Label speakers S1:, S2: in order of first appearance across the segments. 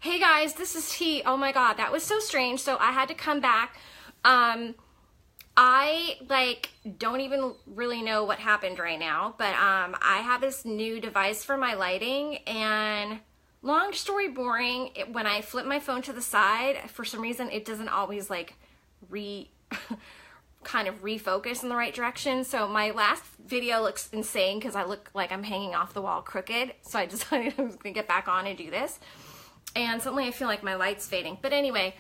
S1: Hey guys, this is T. Oh my god, that was so strange. So I had to come back. I don't even really know what happened right now, but I have this new device for my lighting, and long story boring, when I flip my phone to the side, for some reason it doesn't always kind of refocus in the right direction. So my last video looks insane because I look like I'm hanging off the wall crooked. So I decided I was gonna get back on and do this. And suddenly I feel like my light's fading. But anyway,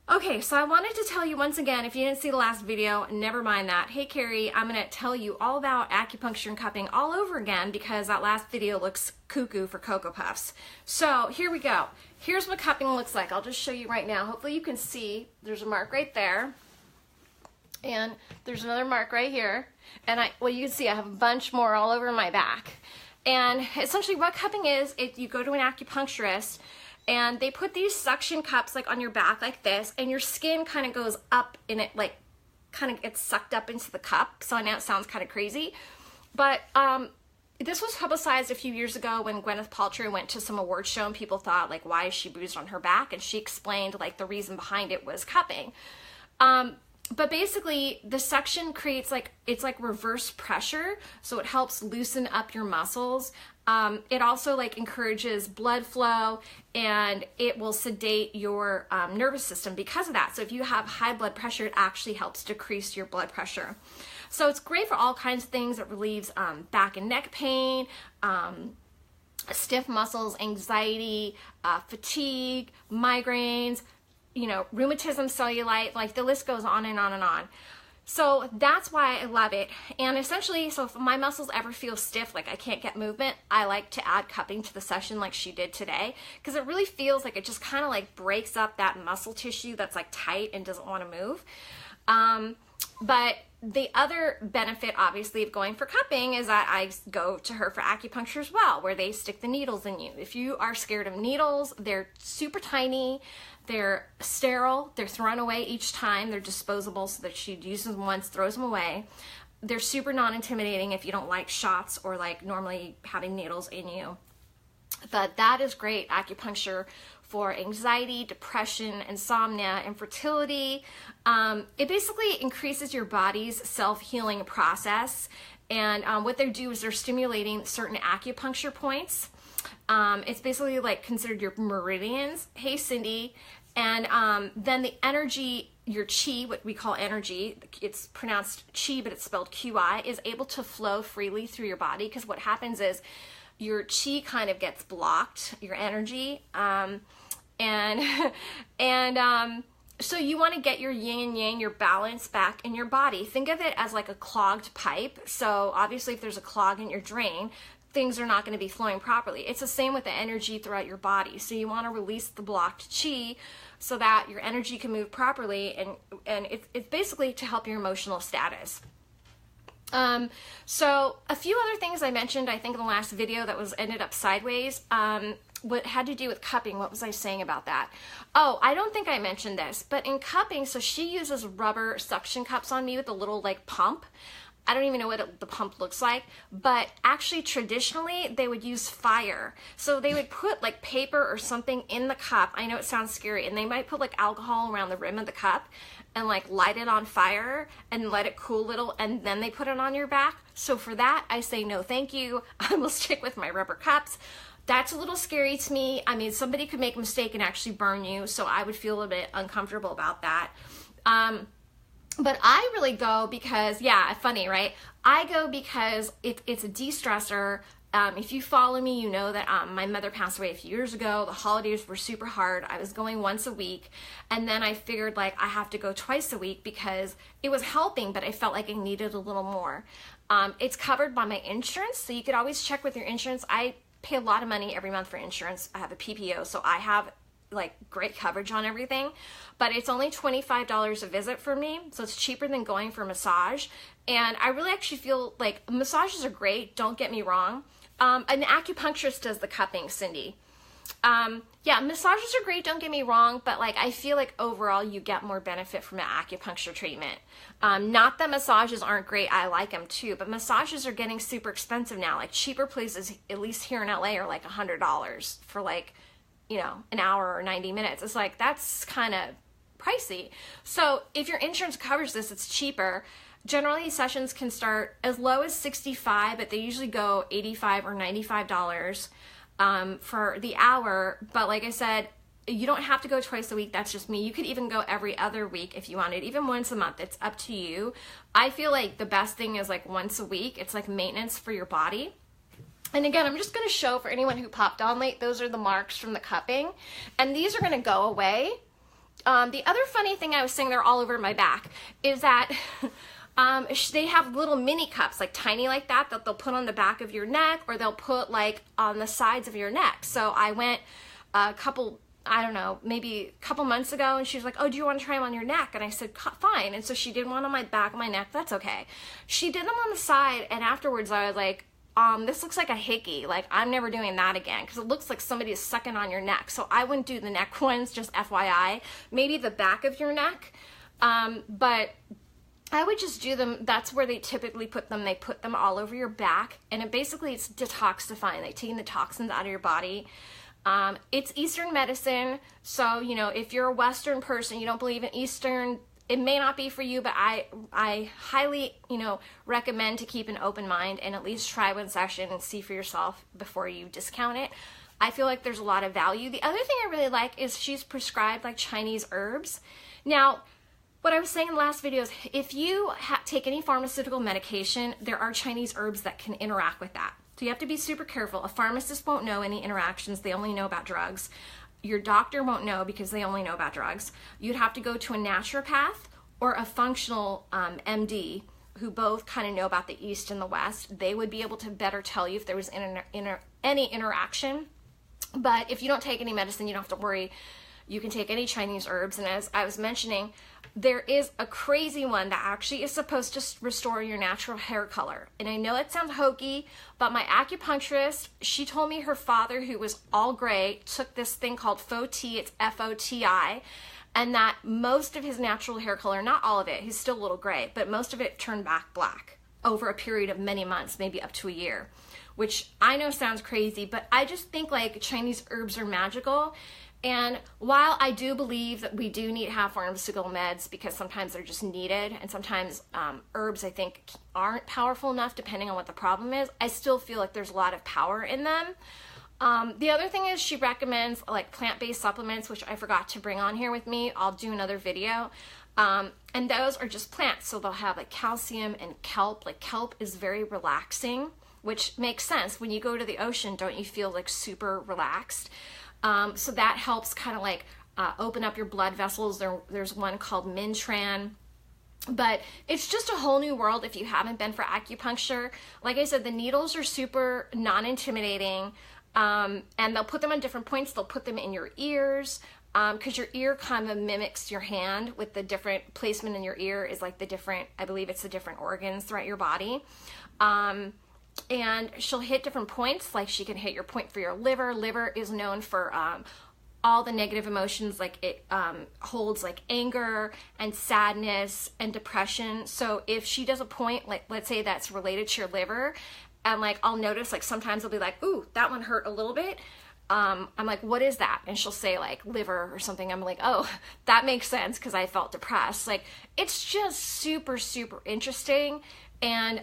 S1: okay, so I wanted to tell you once again, if you didn't see the last video, never mind that. Hey Carrie, I'm gonna tell you all about acupuncture and cupping all over again because that last video looks cuckoo for Cocoa Puffs. So here we go. Here's what cupping looks like. I'll just show you right now. Hopefully you can see. There's a mark right there. And there's another mark right here. And well, you can see I have a bunch more all over my back. And essentially what cupping is, you go to an acupuncturist and they put these suction cups like on your back like this, and your skin kind of goes up and it like kind of gets sucked up into the cup. So I know it sounds kind of crazy, but this was publicized a few years ago when Gwyneth Paltrow went to some award show and people thought like, why is she bruised on her back? And she explained like the reason behind it was cupping. But basically the suction creates it's like reverse pressure. So it helps loosen up your muscles. It also like encourages blood flow, and it will sedate your nervous system because of that. So if you have high blood pressure, it actually helps decrease your blood pressure. So it's great for all kinds of things. It relieves back and neck pain, stiff muscles, anxiety, fatigue, migraines, rheumatism, cellulite, like the list goes on and on and on. So that's why I love it. And essentially, so if my muscles ever feel stiff, like I can't get movement, I like to add cupping to the session like she did today, because it really feels like it just kind of like breaks up that muscle tissue that's like tight and doesn't want to move. But the other benefit, obviously, of going for cupping is that I go to her for acupuncture as well, where they stick the needles in you. If you are scared of needles, they're super tiny, they're sterile, they're thrown away each time, they're disposable, so that she uses them once, throws them away. They're super non-intimidating if you don't like shots or like normally having needles in you. But that is great acupuncture for anxiety, depression, insomnia, infertility. It basically increases your body's self-healing process. And what they do is they're stimulating certain acupuncture points. It's basically like considered your meridians. Hey, Cindy. And then the energy, your chi, what we call energy, it's pronounced chi, but it's spelled QI, is able to flow freely through your body. Because what happens is your chi kind of gets blocked, your energy. So you want to get your yin and yang, your balance back in your body. Think of it as like a clogged pipe. So obviously if there's a clog in your drain, things are not going to be flowing properly. It's the same with the energy throughout your body. So you want to release the blocked chi so that your energy can move properly, and it's basically to help your emotional status. So a few other things I mentioned, I think in the last video that ended up sideways, what had to do with cupping. What was I saying about that? Oh, I don't think I mentioned this, but in cupping, so she uses rubber suction cups on me with a little like pump. I don't even know what the pump looks like, but actually traditionally they would use fire. So they would put like paper or something in the cup. I know it sounds scary, and they might put like alcohol around the rim of the cup and like light it on fire and let it cool a little, and then they put it on your back. So for that, I say no thank you. I will stick with my rubber cups. That's a little scary to me. I mean, somebody could make a mistake and actually burn you, so I would feel a bit uncomfortable about that. But I really go because, yeah, funny, right? I go because it's a de-stressor. If you follow me, you know that my mother passed away a few years ago. The holidays were super hard. I was going once a week, and then I figured like I have to go twice a week because it was helping, but I felt like I needed a little more. It's covered by my insurance, so you could always check with your insurance. I pay a lot of money every month for insurance. I have a PPO, so I have like great coverage on everything, but it's only $25 a visit for me, so it's cheaper than going for a massage. And I really actually feel like massages are great, don't get me wrong. An acupuncturist does the cupping, Cindy. Yeah, massages are great, don't get me wrong, but like I feel like overall you get more benefit from an acupuncture treatment. Not that massages aren't great, I like them too, but massages are getting super expensive now. Like cheaper places, at least here in LA, are like $100 for like you know, an hour or 90 minutes. It's like, that's kind of pricey. So if your insurance covers this, it's cheaper. Generally, sessions can start as low as $65, but they usually go $85 or $95 for the hour. But like I said, you don't have to go twice a week. That's just me. You could even go every other week if you wanted, even once a month. It's up to you. I feel like the best thing is like once a week. It's like maintenance for your body. And again, I'm just going to show for anyone who popped on late, those are the marks from the cupping. And these are going to go away. The other funny thing I was saying, they're all over my back, is that they have little mini cups, like tiny like that they'll put on the back of your neck, or they'll put like on the sides of your neck. So I went maybe a couple months ago, and she was like, oh, do you want to try them on your neck? And I said, fine. And so she did one on my back of my neck. That's okay. She did them on the side, and afterwards I was like, this looks like a hickey. Like, I'm never doing that again, because it looks like somebody is sucking on your neck. So I wouldn't do the neck ones, just FYI. Maybe the back of your neck. But I would just do them. That's where they typically put them. They put them all over your back, and it's detoxifying. They're taking the toxins out of your body. It's Eastern medicine, so, you know, if you're a Western person, you don't believe in Eastern, it may not be for you, but I highly, you know, recommend to keep an open mind and at least try one session and see for yourself before you discount it. I feel like there's a lot of value. The other thing I really like is she's prescribed like Chinese herbs. Now, what I was saying in the last video is if you take any pharmaceutical medication, there are Chinese herbs that can interact with that. So you have to be super careful. A pharmacist won't know any interactions. They only know about drugs. Your doctor won't know because they only know about drugs. You'd have to go to a naturopath or a functional MD, who both kind of know about the East and the West. They would be able to better tell you if there was any interaction. But if you don't take any medicine, you don't have to worry. You can take any Chinese herbs. And as I was mentioning, there is a crazy one that actually is supposed to restore your natural hair color. And I know it sounds hokey, but my acupuncturist, she told me her father, who was all gray, took this thing called FOTI, it's F-O-T-I, and that most of his natural hair color, not all of it, he's still a little gray, but most of it turned back black over a period of many months, maybe up to a year, which I know sounds crazy, but I just think like Chinese herbs are magical. And while I do believe that we do need to have pharmaceutical meds because sometimes they're just needed, and sometimes herbs I think aren't powerful enough depending on what the problem is, I still feel like there's a lot of power in them. The other thing is she recommends like plant-based supplements, which I forgot to bring on here with me. I'll do another video. And those are just plants. So they'll have like calcium and kelp. Like kelp is very relaxing, which makes sense. When you go to the ocean, don't you feel like super relaxed? So that helps kind of like open up your blood vessels. There's one called Mintran. But it's just a whole new world if you haven't been for acupuncture. Like I said, the needles are super non-intimidating, and they'll put them on different points. They'll put them in your ears, because your ear kind of mimics your hand, with the different placement in your ear is like the different, I believe it's the different organs throughout your body. And she'll hit different points, like she can hit your point for your liver. Liver is known for all the negative emotions, like it holds like anger and sadness and depression. So if she does a point, like let's say that's related to your liver, and like I'll notice like sometimes I'll be like, ooh, that one hurt a little bit. I'm like, what is that? And she'll say like liver or something. I'm like, oh, that makes sense because I felt depressed. Like it's just super, super interesting. And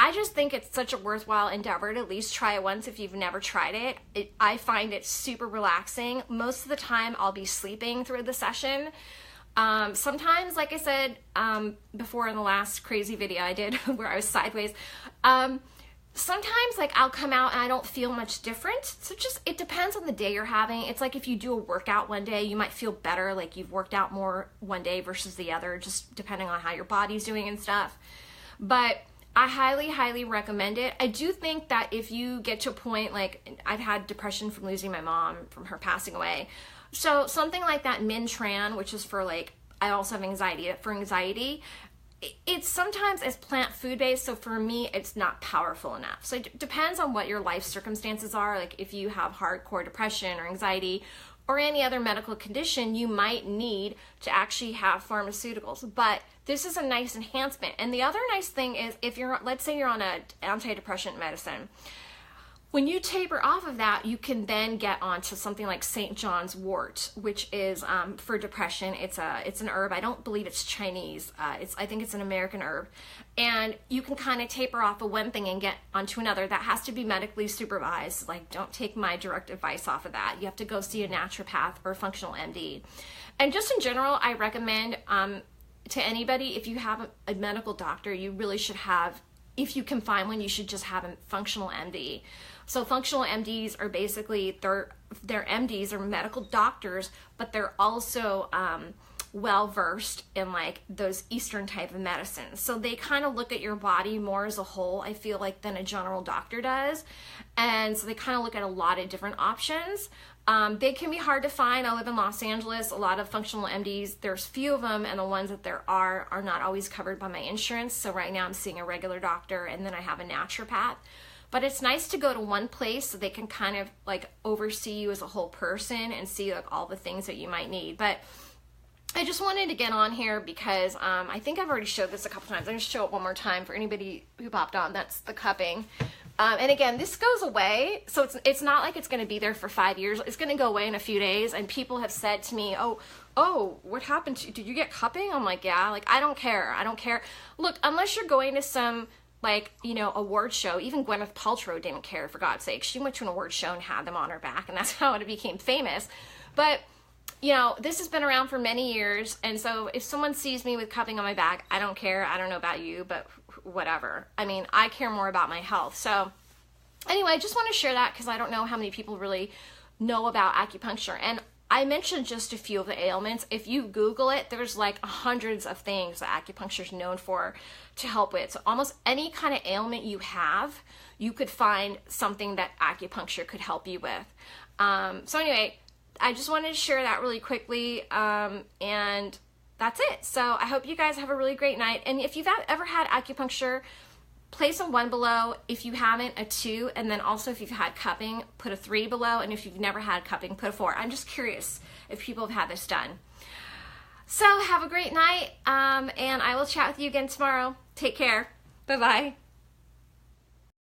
S1: I just think it's such a worthwhile endeavor to at least try it once if you've never tried it. I find it super relaxing. Most of the time I'll be sleeping through the session. Sometimes, like I said before in the last crazy video I did where I was sideways, sometimes like I'll come out and I don't feel much different. So just, it depends on the day you're having. It's like if you do a workout one day, you might feel better, like you've worked out more one day versus the other, just depending on how your body's doing and stuff. But I highly, highly recommend it. I do think that if you get to a point, like I've had depression from losing my mom, from her passing away. So something like that Mintran, which is for like, I also have anxiety, for anxiety, it's sometimes as plant food based. So for me, it's not powerful enough. So it depends on what your life circumstances are. Like if you have hardcore depression or anxiety or any other medical condition, you might need to actually have pharmaceuticals. But this is a nice enhancement. And the other nice thing is if you're, let's say you're on an antidepressant medicine, When you taper off of that, you can then get onto something like St. John's wort, which is for depression. It's an herb. I don't believe it's Chinese. I think it's an American herb. And you can kind of taper off of one thing and get onto another. That has to be medically supervised. Like, don't take my direct advice off of that. You have to go see a naturopath or a functional MD. And just in general, I recommend to anybody, if you have a medical doctor, you really should have, if you can find one, you should just have a functional MD. So functional MDs are basically, they're MDs or medical doctors, but they're also well-versed in like those Eastern type of medicines. So they kind of look at your body more as a whole, I feel like, than a general doctor does. And so they kind of look at a lot of different options. They can be hard to find. I live in Los Angeles. A lot of functional MDs, there's few of them, and the ones that there are not always covered by my insurance. So right now I'm seeing a regular doctor, and then I have a naturopath. But it's nice to go to one place so they can kind of like oversee you as a whole person and see like all the things that you might need. But I just wanted to get on here because I think I've already showed this a couple times. I'm going to show it one more time for anybody who popped on. That's the cupping. And again, this goes away, so it's not like it's going to be there for 5 years. It's going to go away in a few days, and people have said to me, oh, what happened to you? Did you get cupping? I'm like, yeah. Like, I don't care. I don't care. Look, unless you're going to some, like, you know, award show. Even Gwyneth Paltrow didn't care, for God's sake. She went to an award show and had them on her back, and that's how it became famous. But, you know, this has been around for many years, and so if someone sees me with cupping on my back, I don't care. I don't know about you, but whatever. I mean, I care more about my health. So anyway, I just want to share that because I don't know how many people really know about acupuncture. And I mentioned just a few of the ailments. If you Google it, there's like hundreds of things that acupuncture is known for to help with. So almost any kind of ailment you have, you could find something that acupuncture could help you with. So anyway, I just wanted to share that really quickly, and that's it. So I hope you guys have a really great night. And if you've ever had acupuncture, place a 1 below. If you haven't, a 2. And then also if you've had cupping, put a 3 below. And if you've never had cupping, put a 4. I'm just curious if people have had this done. So have a great night, and I will chat with you again tomorrow. Take care. Bye-bye.